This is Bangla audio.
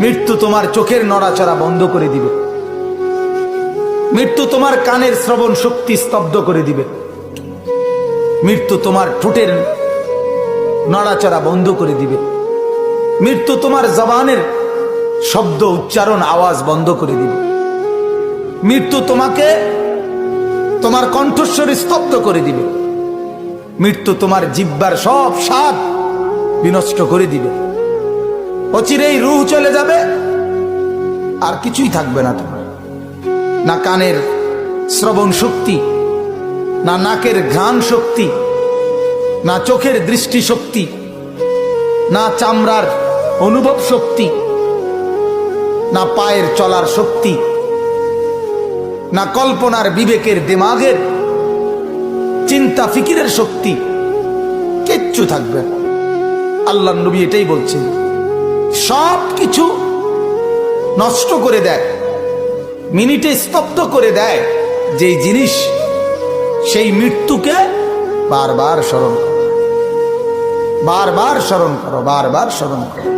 মৃত্যু তোমার চোখের নড়াচড়া বন্ধ করে দিবে। মৃত্যু তোমার কানের শ্রবণ শক্তি স্তব্ধ করে দিবে। মৃত্যু তোমার ঠোঁটের নড়াচড়া বন্ধ করে দিবে। মৃত্যু তোমার জবানের শব্দ উচ্চারণ আওয়াজ বন্ধ করে দিবে। মৃত্যু তোমাকে তোমার কণ্ঠস্বর স্তব্ধ করে দিবে। মৃত্যু তোমার জিহ্বার সব স্বাদ বিনষ্ট করে দিবে। অচিরেই রূহ চলে যাবে, আর কিছুই থাকবে না তোমার। না কানের শ্রবণ শক্তি, না নাকের ঘ্রাণ শক্তি, না চোখের দৃষ্টি শক্তি, না চামড়ার অনুভব শক্তি, না পায়ের চলার শক্তি, না কল্পনার বিবেকের দিমাগের চিন্তা ফিকিরের শক্তি, কিচ্ছু থাকবে না। আল্লাহর নবী এটাই বলছেন, সব কিছু নষ্ট করে দেয়, মিনিটে স্তব্ধ করে দেয় যেই জিনিস, সেই মৃত্যুকে বারবার স্মরণ করো, বারবার স্মরণ করো, বারবার স্মরণ করো।